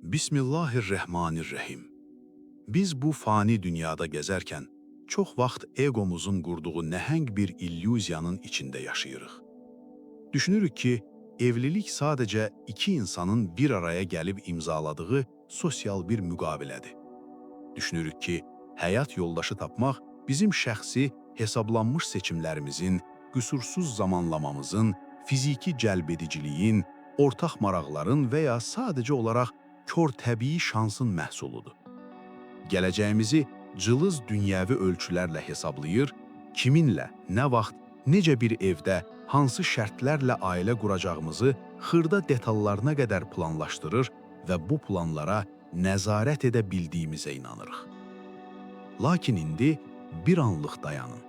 Bismillahirrahmanirrahim. Biz bu fani dünyada gezerken çok vaxt egomuzun qurduğu nəhəng bir illüziyanın içində yaşayırıq. Düşünürük ki, evlilik sadəcə iki insanın bir araya gəlib imzaladığı sosial bir müqavilədir. Düşünürük ki, həyat yoldaşı tapmaq bizim şəxsi hesablanmış seçimlərimizin, qüsursuz zamanlamamızın, fiziki cəlbediciliyin, ortaq maraqların və ya sadəcə olaraq kör təbii şansın məhsuludur. Gələcəyimizi cılız dünyəvi ölçülərlə hesablayır, kiminlə, nə vaxt, necə bir evdə, hansı şərtlərlə ailə quracağımızı xırda detallarına qədər planlaşdırır və bu planlara nəzarət edə bildiyimizə inanırıq. Lakin indi bir anlıq dayanın,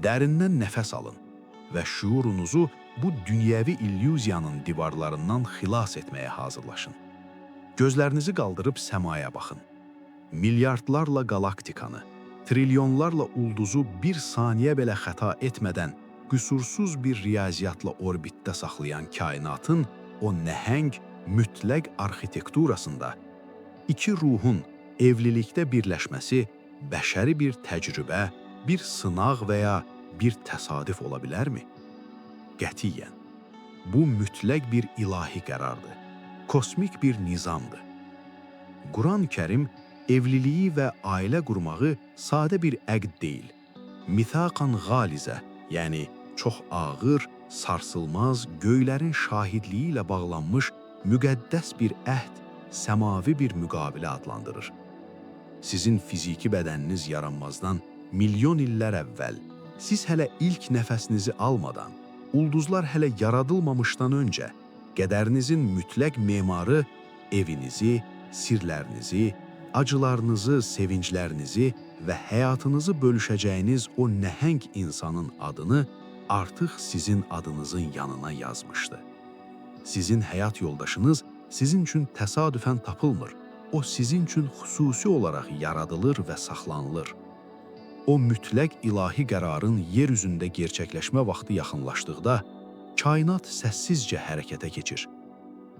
dərindən nəfəs alın və şuurunuzu bu dünyəvi illüziyanın divarlarından xilas etməyə hazırlaşın. Gözlərinizi qaldırıb səmaya baxın. Milyardlarla qalaktikanı, trilyonlarla ulduzu bir saniyə belə xəta etmədən qüsursuz bir riyaziyyatla orbitdə saxlayan kainatın o nəhəng, mütləq arxitekturasında iki ruhun evlilikdə birləşməsi bəşəri bir təcrübə, bir sınaq və ya bir təsadüf ola bilərmi? Qətiyyən. Bu mütləq bir ilahi qərardır. Kosmik bir nizamdır. Quran-Kərim evliliyi və ailə qurmağı sadə bir əqd deyil. Mithaqan qalizə, yəni çox ağır, sarsılmaz, göylərin şahidliyi ilə bağlanmış müqəddəs bir əhd, səmavi bir müqavilə adlandırır. Sizin fiziki bədəniniz yaranmazdan milyon illər əvvəl, siz hələ ilk nəfəsinizi almadan, ulduzlar hələ yaradılmamışdan öncə, qədərinizin mütləq memarı evinizi, sirlərinizi, acılarınızı, sevinclərinizi və həyatınızı bölüşəcəyiniz o nəhəng insanın adını artıq sizin adınızın yanına yazmışdı. Sizin həyat yoldaşınız sizin üçün təsadüfən tapılmır. O sizin üçün xüsusi olaraq yaradılır və saxlanılır. O mütləq ilahi qərarın yer üzündə gerçəkləşmə vaxtı yaxınlaşdıqda, kainat səssizcə hərəkətə keçir.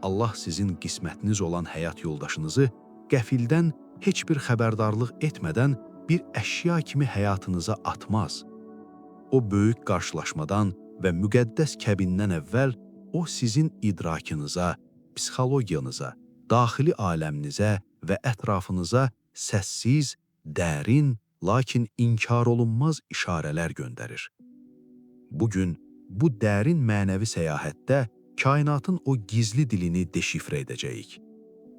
Allah sizin qismətiniz olan həyat yoldaşınızı qəfildən heç bir xəbərdarlıq etmədən bir əşya kimi həyatınıza atmaz. O böyük qarşılaşmadan və müqəddəs kəbindən əvvəl o sizin idrakınıza, psixologiyanıza, daxili aləminizə və ətrafınıza səssiz, dərin, lakin inkar olunmaz işarələr göndərir. Bugün bu dərin mənəvi səyahətdə kainatın o gizli dilini deşifrə edəcəyik.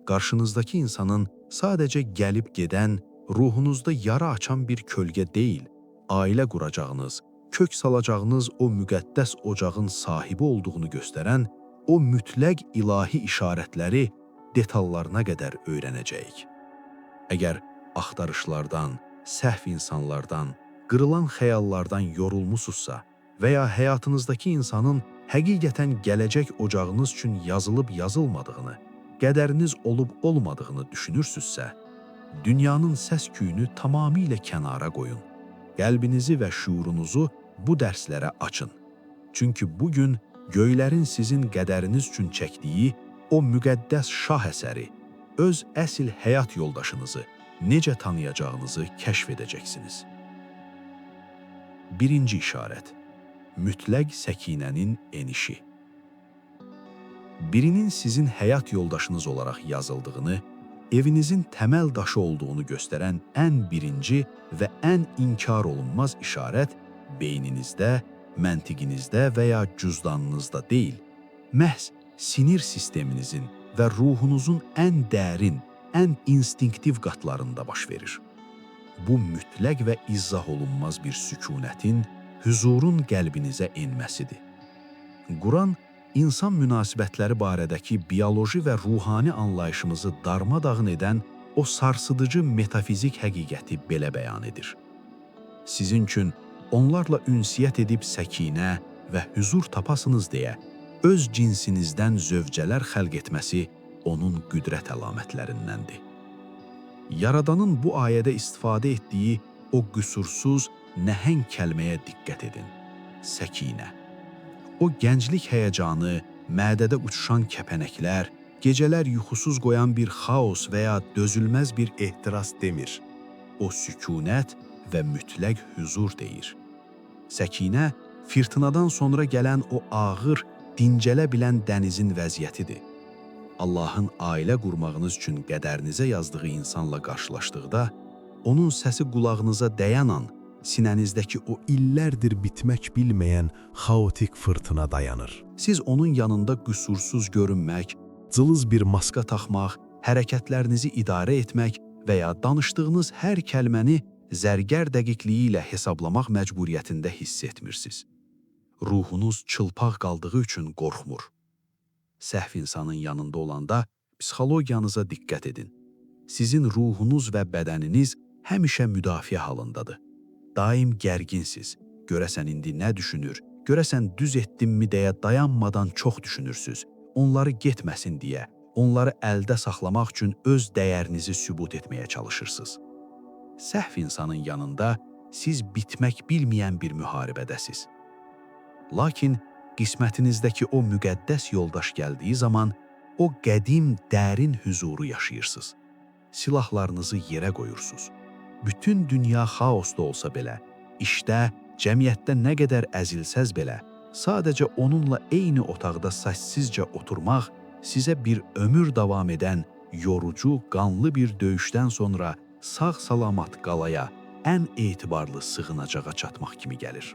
Qarşınızdakı insanın sadəcə gəlib gedən, ruhunuzda yara açan bir kölgə deyil, ailə quracağınız, kök salacağınız o müqəddəs ocağın sahibi olduğunu göstərən o mütləq ilahi işarətləri detallarına qədər öyrənəcəyik. Əgər axtarışlardan, səhv insanlardan, qırılan xəyallardan yorulmusunuzsa və ya həyatınızdakı insanın həqiqətən gələcək ocağınız üçün yazılıb-yazılmadığını, qədəriniz olub-olmadığını düşünürsünüzsə, dünyanın səs-küyünü tamamilə kənara qoyun. Qəlbinizi və şuurunuzu bu dərslərə açın. Çünki bugün göylərin sizin qədəriniz üçün çəkdiyi o müqəddəs şah əsəri, öz əsl həyat yoldaşınızı necə tanıyacağınızı kəşf edəcəksiniz. Birinci işarət. Mütləq səkinənin enişi. Birinin sizin həyat yoldaşınız olaraq yazıldığını, evinizin təməl daşı olduğunu göstərən ən birinci və ən inkar olunmaz işarət beyninizdə, məntiqinizdə və ya cüzdanınızda deyil, məhz sinir sisteminizin və ruhunuzun ən dərin, ən instinktiv qatlarında baş verir. Bu mütləq və izah olunmaz bir sükunətin, hüzurun qəlbinizə enməsidir. Quran, insan münasibətləri barədəki bioloji və ruhani anlayışımızı darmadağın edən o sarsıdıcı metafizik həqiqəti belə bəyan edir. Sizin üçün onlarla ünsiyyət edib səkinə və hüzur tapasınız deyə öz cinsinizdən zövcələr xəlq etməsi onun qüdrət əlamətlərindəndir. Yaradanın bu ayədə istifadə etdiyi o qüsursuz, nəhəng kəlməyə diqqət edin. Səkinə. O gənclik həyəcanı, mədədə uçuşan kəpənəklər, Geceler yuxusuz qoyan bir xaos və ya dözülməz bir ehtiras demir. O sükunət və mütləq huzur deyir. Səkinə, fırtınadan sonra gələn o ağır, dincələ bilən dənizin vəziyyətidir. Allahın ailə qurmağınız üçün qədərinizə yazdığı insanla qarşılaşdıqda, onun səsi qulağınıza dəyən an, sinənizdəki o illərdir bitmək bilməyən xaotik fırtına dayanır. Siz onun yanında qüsursuz görünmək, cılız bir maska taxmaq, hərəkətlərinizi idarə etmək və ya danışdığınız hər kəlməni zərgər dəqiqliyi ilə hesablamaq məcburiyyətində hiss etmirsiniz. Ruhunuz çılpaq qaldığı üçün qorxmur. Səhv insanın yanında olanda psixologiyanıza diqqət edin. Sizin ruhunuz və bədəniniz həmişə müdafiə halındadır. Daim gərginsiniz. Görəsən indi nə düşünür, görəsən düz etdimmi deyə dayanmadan çox düşünürsünüz. Onları getməsin deyə, onları əldə saxlamaq üçün öz dəyərinizi sübut etməyə çalışırsınız. Səhv insanın yanında siz bitmək bilməyən bir müharibədəsiz. Lakin qismətinizdəki o müqəddəs yoldaş gəldiyi zaman o qədim, dərin huzuru yaşayırsınız. Silahlarınızı yerə qoyursunuz. Bütün dünya xaosda olsa belə, işdə, cəmiyyətdə nə qədər əzilsəz belə, sadəcə onunla eyni otaqda səssizcə oturmaq sizə bir ömür davam edən, yorucu, qanlı bir döyüşdən sonra sağ-salamat qalaya, ən etibarlı sığınacağa çatmaq kimi gəlir.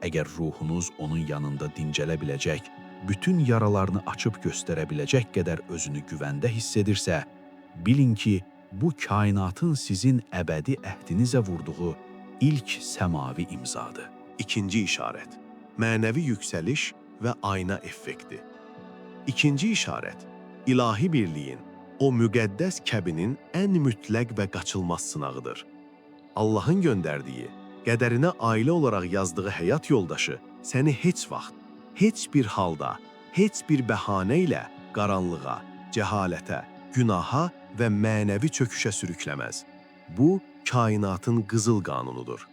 Əgər ruhunuz onun yanında dincələ biləcək, bütün yaralarını açıb göstərə biləcək qədər özünü güvəndə hiss edirsə, bilin ki, bu kainatın sizin əbədi əhdinizə vurduğu ilk səmavi imzadır. İkinci işarət, mənəvi yüksəliş və ayna effekti. İkinci işarət, ilahi birliyin, o müqəddəs kəbinin ən mütləq və qaçılmaz sınağıdır. Allahın göndərdiyi, qədərinə ailə olaraq yazdığı həyat yoldaşı səni heç vaxt, heç bir halda, heç bir bəhanə ilə qaranlığa, cəhalətə, günaha və mənəvi çöküşə sürükləməz. Bu, kainatın qızıl qanunudur.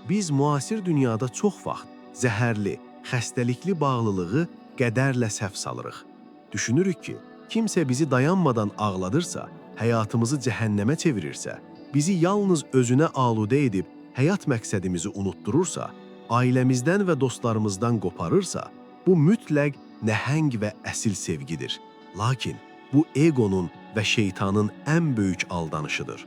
Biz müasir dünyada çox vaxt zəhərli, xəstəlikli bağlılığı qədərlə səhv salırıq. Düşünürük ki, kimsə bizi dayanmadan ağladırsa, həyatımızı cəhənnəmə çevirirsə, bizi yalnız özünə aludə edib həyat məqsədimizi unutdurursa, ailəmizdən və dostlarımızdan qoparırsa, bu mütləq nəhəng və əsil sevgidir. Lakin bu egonun və şeytanın ən böyük aldanışıdır.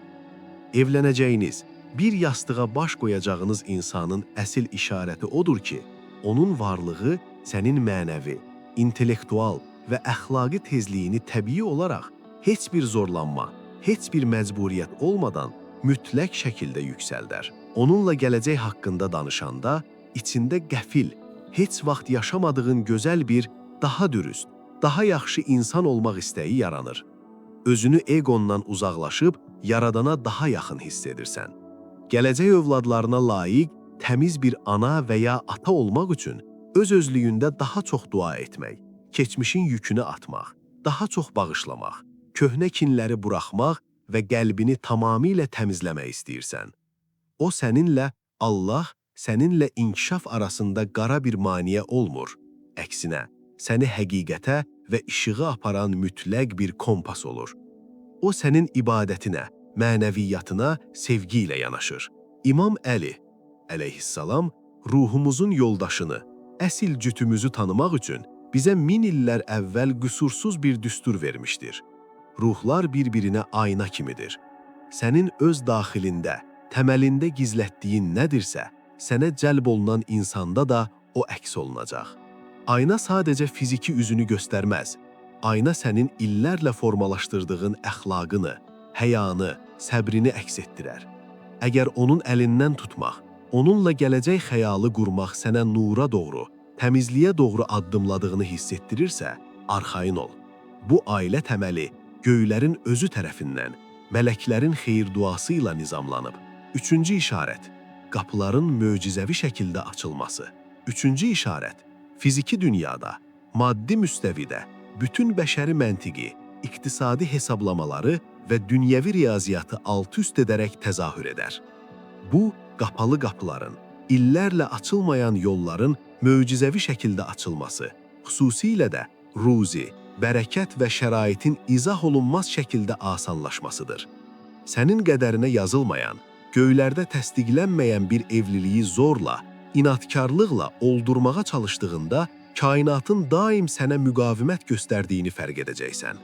Evlənəcəyiniz, bir yastığa baş qoyacağınız insanın əsil işarəti odur ki, onun varlığı sənin mənəvi, intellektual və əxlaqi tezliyini təbii olaraq heç bir zorlanma, heç bir məcburiyyət olmadan mütləq şəkildə yüksəldər. Onunla gələcək haqqında danışanda, içində qəfil, heç vaxt yaşamadığın gözəl bir, daha dürüst, daha yaxşı insan olmaq istəyi yaranır. Özünü egondan uzaqlaşıb, yaradana daha yaxın hiss edirsən. Gələcək övladlarına layiq, təmiz bir ana və ya ata olmaq üçün öz-özlüyündə daha çox dua etmək, keçmişin yükünü atmaq, daha çox bağışlamaq, köhnə kinləri buraxmaq və qəlbini tamamilə təmizləmək istəyirsən. O səninlə, Allah səninlə inkişaf arasında qara bir maneə olmur. Əksinə, səni həqiqətə və işığa aparan mütləq bir kompas olur. O sənin ibadətinə, mənəviyyatına sevgi ilə yanaşır. İmam Əli, əleyhissalam, ruhumuzun yoldaşını, əsil cütümüzü tanımaq üçün bizə 1000 illər əvvəl qüsursuz bir düstur vermişdir. Ruhlar bir-birinə ayna kimidir. Sənin öz daxilində, təməlində gizlətdiyin nədirsə, sənə cəlb olunan insanda da o əks olunacaq. Ayna sadəcə fiziki üzünü göstərməz. Ayna sənin illərlə formalaşdırdığın əxlaqını, həyanı, səbrini əks etdirər. Əgər onun əlindən tutmaq, onunla gələcək xəyalı qurmaq sənə nura doğru, təmizliyə doğru addımladığını hiss etdirirsə, arxayın ol. Bu ailə təməli göylərin özü tərəfindən, mələklərin xeyir duası ilə nizamlanıb. Üçüncü işarət, qapıların möcüzəvi şəkildə açılması. Üçüncü işarət, fiziki dünyada, maddi müstəvidə, bütün bəşəri məntiqi, iqtisadi hesablamaları və dünyəvi riyaziyyatı alt-üst edərək təzahür edər. Bu, qapalı qapıların, illərlə açılmayan yolların möcüzəvi şəkildə açılması, xüsusilə də ruzi, bərəkət və şəraitin izah olunmaz şəkildə asanlaşmasıdır. Sənin qədərinə yazılmayan, göylərdə təsdiqlənməyən bir evliliyi zorla, inatkarlıqla oldurmağa çalışdığında, kainatın daim sənə müqavimət göstərdiyini fərq edəcəksən.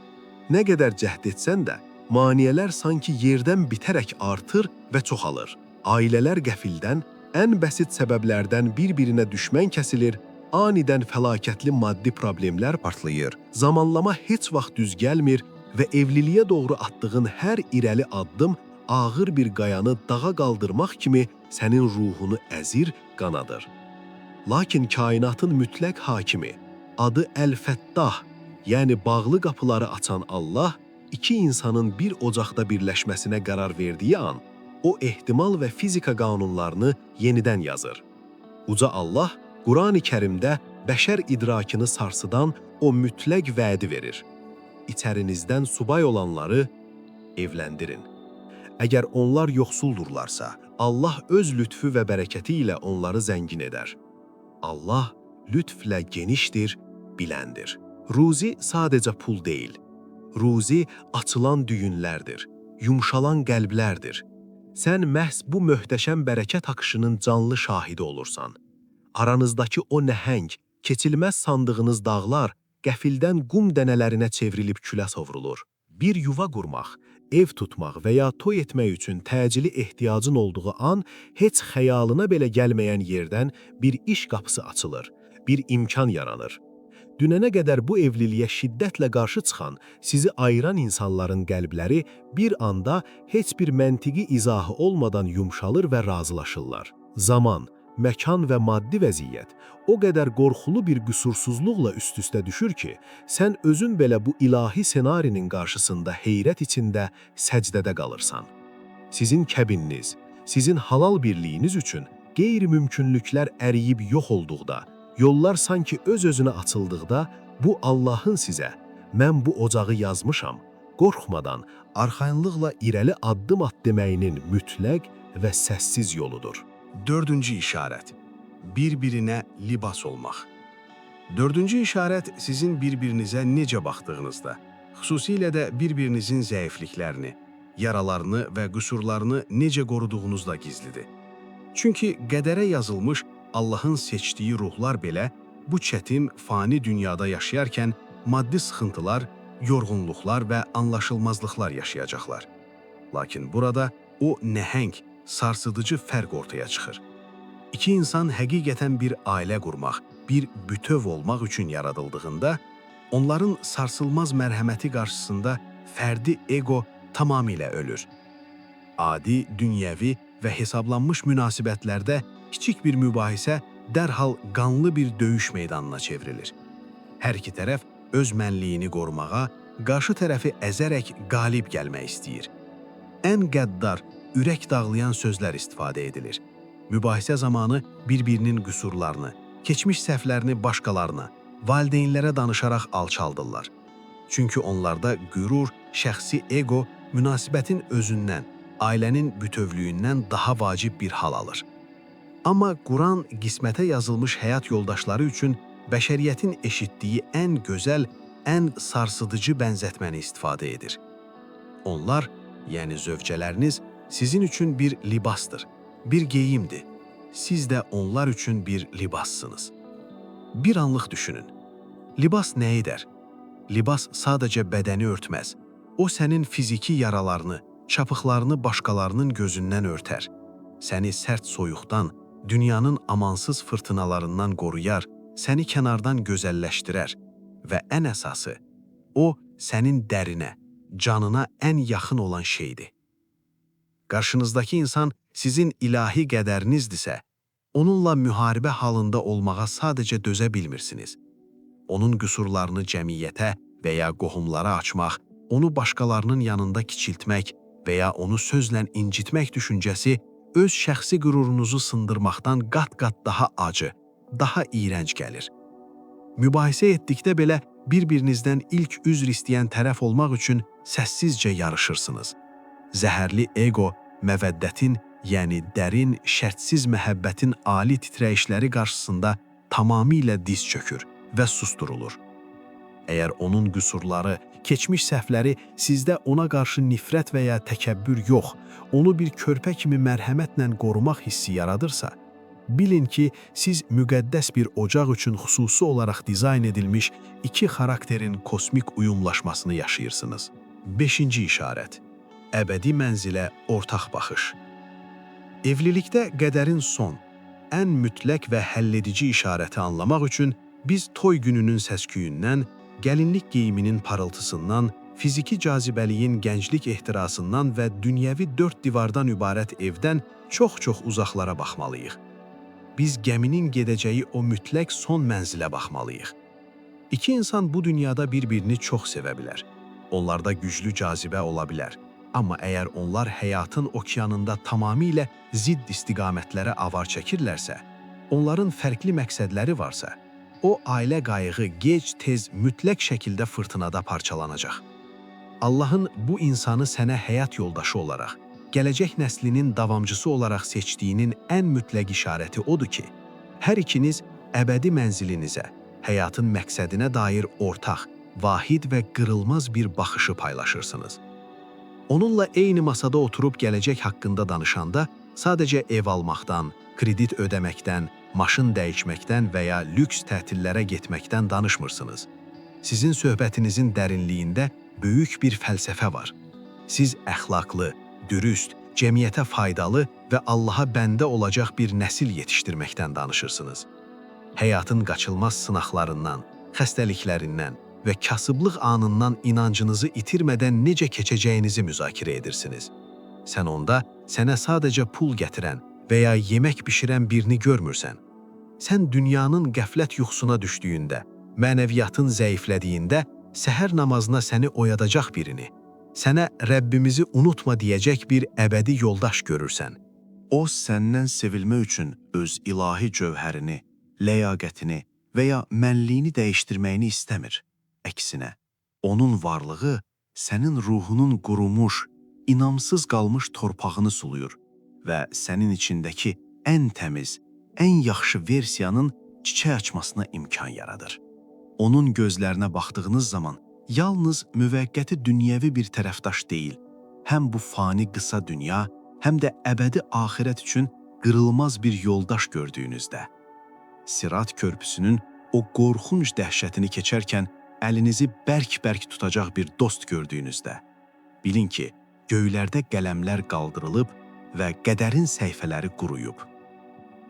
Nə qədər cəhd etsən də, maneələr sanki yerdən bitərək artır və çoxalır. Ailələr qəfildən, ən bəsit səbəblərdən bir-birinə düşmən kəsilir, anidən fəlakətli maddi problemlər partlayır, zamanlama heç vaxt düz gəlmir və evliliyə doğru atdığın hər irəli addım ağır bir qayanı dağa qaldırmaq kimi sənin ruhunu əzir, qanadır. Lakin kainatın mütləq hakimi, adı Əl-Fəttah, yəni bağlı qapıları açan Allah, iki insanın bir ocaqda birləşməsinə qərar verdiyi an, o ehtimal və fizika qanunlarını yenidən yazır. Uca Allah, Qurani Kərimdə bəşər idrakını sarsıdan o mütləq vədi verir. İçərinizdən subay olanları evləndirin. Əgər onlar yoxsuldurlarsa, Allah öz lütfü və bərəkəti ilə onları zəngin edər. Allah lütflə genişdir, biləndir. Ruzi sadəcə pul deyil. Ruzi açılan düyünlərdir, yumşalan qəlblərdir. Sən məhz bu möhtəşəm bərəkət akışının canlı şahidi olursan. Aranızdakı o nəhəng, keçilməz sandığınız dağlar qəfildən qum dənələrinə çevrilib külə sovrulur. Bir yuva qurmaq, ev tutmaq və ya toy etmək üçün təcili ehtiyacın olduğu an heç xəyalına belə gəlməyən yerdən bir iş qapısı açılır, bir imkan yaranır. Dünənə qədər bu evliliyə şiddətlə qarşı çıxan, sizi ayıran insanların qəlbləri bir anda heç bir məntiqi izahı olmadan yumşalır və razılaşırlar. Zaman, məkan və maddi vəziyyət o qədər qorxulu bir qüsursuzluqla üst-üstə düşür ki, sən özün belə bu ilahi senarinin qarşısında heyrət içində səcdədə qalırsan. Sizin kəbininiz, sizin halal birliyiniz üçün qeyri-mümkünlüklər əriyib yox olduqda, yollar sanki öz-özünə açıldıqda, bu Allahın sizə, mən bu ocağı yazmışam, qorxmadan, arxayınlıqla irəli addım at deməyinin mütləq və səssiz yoludur. Dördüncü işarət. Bir-birinə libas olmaq. Dördüncü işarət sizin bir-birinizə necə baxdığınızda, xüsusilə də bir-birinizin zəifliklərini, yaralarını və qüsurlarını necə qoruduğunuzda gizlidir. Çünki qədərə yazılmış Allahın seçdiyi ruhlar belə bu çətin, fani dünyada yaşayarkən maddi sıxıntılar, yorğunluqlar və anlaşılmazlıqlar yaşayacaqlar. Lakin burada o nəhəng, sarsıdıcı fərq ortaya çıxır. İki insan həqiqətən bir ailə qurmaq, bir bütöv olmaq üçün yaradıldığında, onların sarsılmaz mərhəməti qarşısında fərdi ego tamamilə ölür. Adi, dünyəvi və hesablanmış münasibətlərdə kiçik bir mübahisə dərhal qanlı bir döyüş meydanına çevrilir. Hər iki tərəf öz mənliyini qorumağa, qarşı tərəfi əzərək qalib gəlmək istəyir. Ən qəddar, ürək dağlayan sözlər istifadə edilir. Mübahisə zamanı bir-birinin qüsurlarını, keçmiş səhvlərini başqalarına, valideynlərə danışaraq alçaldırlar. Çünki onlarda qürur, şəxsi ego münasibətin özündən, ailənin bütövlüyündən daha vacib bir hal alır. Amma Quran qismətə yazılmış həyat yoldaşları üçün bəşəriyyətin eşitdiyi ən gözəl, ən sarsıdıcı bənzətməni istifadə edir. Onlar, yəni zövcələriniz, sizin üçün bir libasdır, bir geyimdir. Siz də onlar üçün bir libassınız. Bir anlıq düşünün. Libas nə edər? Libas sadəcə bədəni örtməz. O sənin fiziki yaralarını, çapıqlarını başqalarının gözündən örtər. Səni sərt soyuqdan, dünyanın amansız fırtınalarından qoruyar, səni kənardan gözəlləşdirər və ən əsası, o sənin dərinə, canına ən yaxın olan şeydir. Qarşınızdakı insan sizin ilahi qədərinizdirsə, onunla müharibə halında olmağa sadəcə dözə bilmirsiniz. Onun qüsurlarını cəmiyyətə və ya qohumlara açmaq, onu başqalarının yanında kiçiltmək və ya onu sözlə incitmək düşüncəsi öz şəxsi qürurunuzu sındırmaqdan qat-qat daha acı, daha iyrənc gəlir. Mübahisə etdikdə belə bir-birinizdən ilk üzr istəyən tərəf olmaq üçün səssizcə yarışırsınız. Zəhərli ego, məvəddətin, yəni dərin, şərtsiz məhəbbətin ali titrəyişləri qarşısında tamamilə diz çökür və susturulur. Əgər onun qüsurları, keçmiş səhvləri sizdə ona qarşı nifrət və ya təkəbbür yox, onu bir körpə kimi mərhəmətlə qorumaq hissi yaradırsa, bilin ki, siz müqəddəs bir ocaq üçün xüsusi olaraq dizayn edilmiş iki xarakterin kosmik uyumlaşmasını yaşayırsınız. 5-ci işarət. Əbədi mənzilə ortaq baxış. Evlilikdə qədərin son, ən mütləq və həlledici işarəti anlamaq üçün biz toy gününün səsküyündən, gəlinlik geyiminin parıltısından, fiziki cazibəliyin gənclik ehtirasından və dünyəvi 4 divardan ibarət evdən çox-çox uzaqlara baxmalıyıq. Biz gəminin gedəcəyi o mütləq son mənzilə baxmalıyıq. İki insan bu dünyada bir-birini çox sevə bilər. Onlarda güclü cazibə ola bilər. Amma əgər onlar həyatın okeanında tamamilə zidd istiqamətlərə avar çəkirlərsə, onların fərqli məqsədləri varsa, o ailə qayığı gec-tez mütləq şəkildə fırtınada parçalanacaq. Allahın bu insanı sənə həyat yoldaşı olaraq, gələcək nəslinin davamcısı olaraq seçdiyinin ən mütləq işarəti odur ki, hər ikiniz əbədi mənzilinizə, həyatın məqsədinə dair ortaq, vahid və qırılmaz bir baxışı paylaşırsınız. Onunla eyni masada oturub gələcək haqqında danışanda sadəcə ev almaqdan, kredit ödəməkdən, maşın dəyişməkdən və ya lüks tətillərə getməkdən danışmırsınız. Sizin söhbətinizin dərinliyində böyük bir fəlsəfə var. Siz əxlaqlı, dürüst, cəmiyyətə faydalı və Allaha bəndə olacaq bir nəsil yetişdirməkdən danışırsınız. Həyatın qaçılmaz sınaqlarından, xəstəliklərindən və kasıblıq anından inancınızı itirmədən necə keçəcəyinizi müzakirə edirsiniz. Sən onda sənə sadəcə pul gətirən və ya yemək bişirən birini görmürsən. Sən dünyanın qəflət yuxusuna düşdüyündə, mənəviyyatın zəiflədiyində, səhər namazına səni oyadacaq birini, sənə Rəbbimizi unutma deyəcək bir əbədi yoldaş görürsən. O, səndən sevilmə üçün öz ilahi cövhərini, ləyaqətini və ya mənliyini dəyişdirməyini istəmir. Əksinə, onun varlığı sənin ruhunun qurumuş, inamsız qalmış torpağını suluyur və sənin içindəki ən təmiz, ən yaxşı versiyanın çiçək açmasına imkan yaradır. Onun gözlərinə baxdığınız zaman yalnız müvəqqəti dünyəvi bir tərəfdaş deyil, həm bu fani qısa dünya, həm də əbədi axirət üçün qırılmaz bir yoldaş gördüyünüzdə, Sirat körpüsünün o qorxunc dəhşətini keçərkən əlinizi bərk-bərk tutacaq bir dost gördüyünüzdə, bilin ki, göylərdə qələmlər qaldırılıb və qədərin səhifələri quruyub.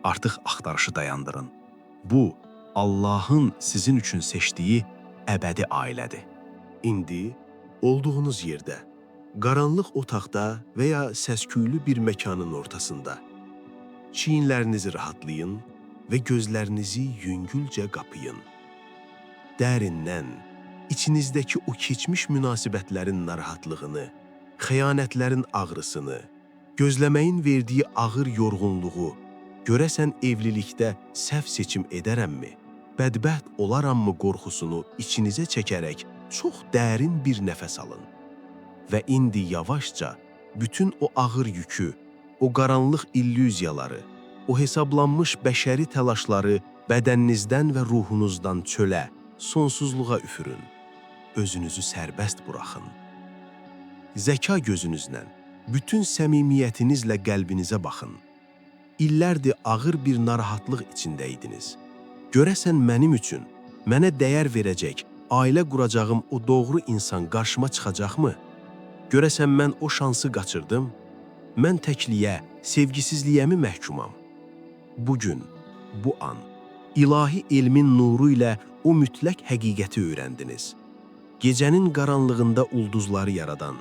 Artıq axtarışı dayandırın. Bu, Allahın sizin üçün seçdiyi əbədi ailədir. İndi olduğunuz yerdə, qaranlıq otaqda və ya səsküylü bir məkanın ortasında çiyinlərinizi rahatlayın və gözlərinizi yüngülcə qapayın. Dərindən, içinizdəki o keçmiş münasibətlərin narahatlığını, xəyanətlərin ağrısını, gözləməyin verdiyi ağır yorğunluğu, görəsən evlilikdə səhv seçim edərəmmi, bədbəxt olaramı qorxusunu içinizə çəkərək çox dərin bir nəfəs alın. Və indi yavaşca bütün o ağır yükü, o qaranlıq illüziyaları, o hesablanmış bəşəri təlaşları bədəninizdən və ruhunuzdan çölə, sonsuzluğa üfürün. Özünüzü sərbəst buraxın. Zəka gözünüzlə, bütün səmimiyyətinizlə qəlbinizə baxın. İllərdir ağır bir narahatlıq içindəydiniz. Görəsən mənim üçün, mənə dəyər verəcək, ailə quracağım o doğru insan qarşıma çıxacaqmı? Görəsən mən o şansı qaçırdım? Mən təkliyə, sevgisizliyəmi məhkumam? Bugün, bu an, ilahi elmin nuru ilə o mütləq həqiqəti öyrəndiniz. Gecənin qaranlığında ulduzları yaradan,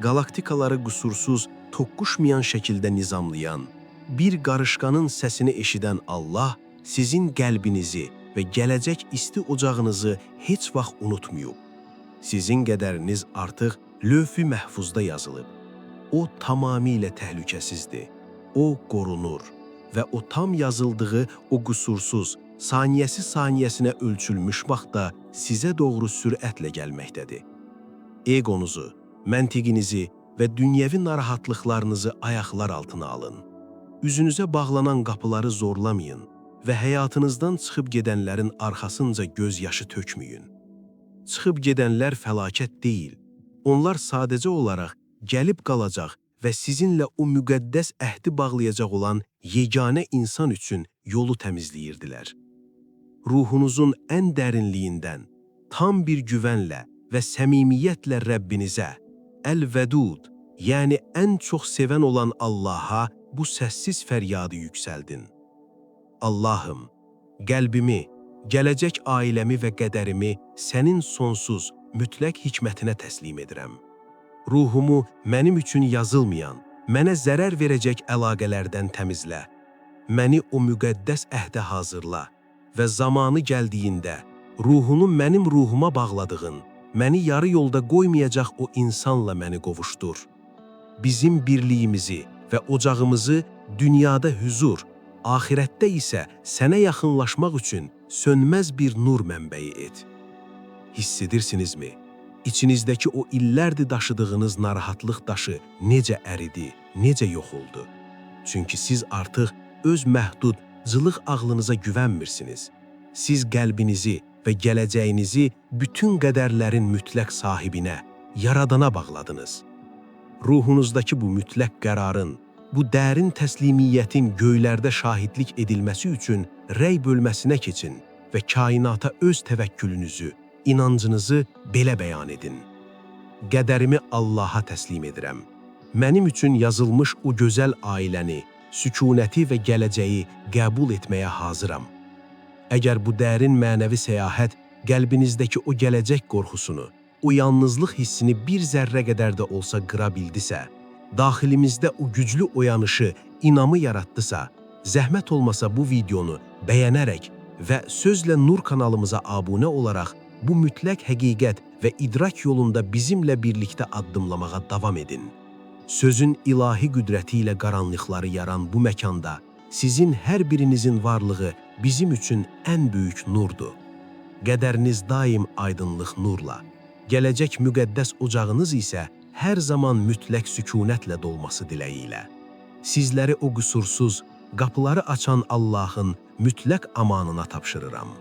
qalaktikaları qüsursuz, toqquşmayan şəkildə nizamlayan, bir qarışqanın səsini eşidən Allah sizin qəlbinizi və gələcək isti ocağınızı heç vaxt unutmayıb. Sizin qədəriniz artıq lövh-i məhfuzda yazılıb. O tamamilə təhlükəsizdir. O qorunur və o tam yazıldığı o qüsursuz, saniyəsi saniyəsinə ölçülmüş vaxtda sizə doğru sürətlə gəlməkdədir. Egonuzu, məntiqinizi və dünyəvi narahatlıqlarınızı ayaqlar altına alın. Üzünüzə bağlanan qapıları zorlamayın və həyatınızdan çıxıb gedənlərin arxasınca göz yaşı tökməyin. çıxıb gedənlər fəlakət deyil. Onlar sadəcə olaraq gəlib qalacaq və sizinlə o müqəddəs əhdi bağlayacaq olan yeganə insan üçün yolu təmizləyirdilər. Ruhunuzun ən dərinliyindən tam bir güvənlə və səmimiyyətlə Rəbbinizə, Əl-Vədud, yəni ən çox sevən olan Allaha bu səssiz fəryadı yüksəldin. Allahım, qəlbimi, gələcək ailəmi və qədərimi sənin sonsuz, mütləq hikmətinə təslim edirəm. Ruhumu mənim üçün yazılmayan, mənə zərər verəcək əlaqələrdən təmizlə. Məni o müqəddəs əhdə hazırla və zamanı gəldiyində ruhunu mənim ruhuma bağladığın, məni yarı yolda qoymayacaq o insanla məni qovuşdur. Bizim birliyimizi və ocağımızı dünyada hüzur, axirətdə isə sənə yaxınlaşmaq üçün sönməz bir nur mənbəyi et. Hiss edirsinizmi? İçinizdəki o illərdir daşıdığınız narahatlıq daşı necə əridi, necə yox oldu? Çünki siz artıq öz məhdud, cılıq ağlınıza güvənmirsiniz. Siz qəlbinizi və gələcəyinizi bütün qədərlərin mütləq sahibinə, Yaradana bağladınız. Ruhunuzdakı bu mütləq qərarın, bu dərin təslimiyyətin göylərdə şahidlik edilməsi üçün rəy bölməsinə keçin və kainata öz təvəkkülünüzü, inancınızı belə bəyan edin. Qədərimi Allaha təslim edirəm. Mənim üçün yazılmış o gözəl ailəni, sükunəti və gələcəyi qəbul etməyə hazıram. Əgər bu dərin mənəvi səyahət qəlbinizdəki o gələcək qorxusunu, o yalnızlıq hissini bir zərrə qədər də olsa qıra bildisə, daxilimizdə o güclü oyanışı, inamı yaratdısa, zəhmət olmasa bu videonu bəyənərək və Sözlə Nur kanalımıza abunə olaraq bu mütləq həqiqət və idrak yolunda bizimlə birlikdə addımlamağa davam edin. Sözün ilahi qüdrəti ilə qaranlıqları yaran bu məkanda sizin hər birinizin varlığı bizim üçün ən böyük nurdur. Qədəriniz daim aydınlıq nurla, gələcək müqəddəs ocağınız isə hər zaman mütləq sükunətlə dolması diləyi ilə. Sizləri o qüsursuz, qapıları açan Allahın mütləq amanına tapşırıram.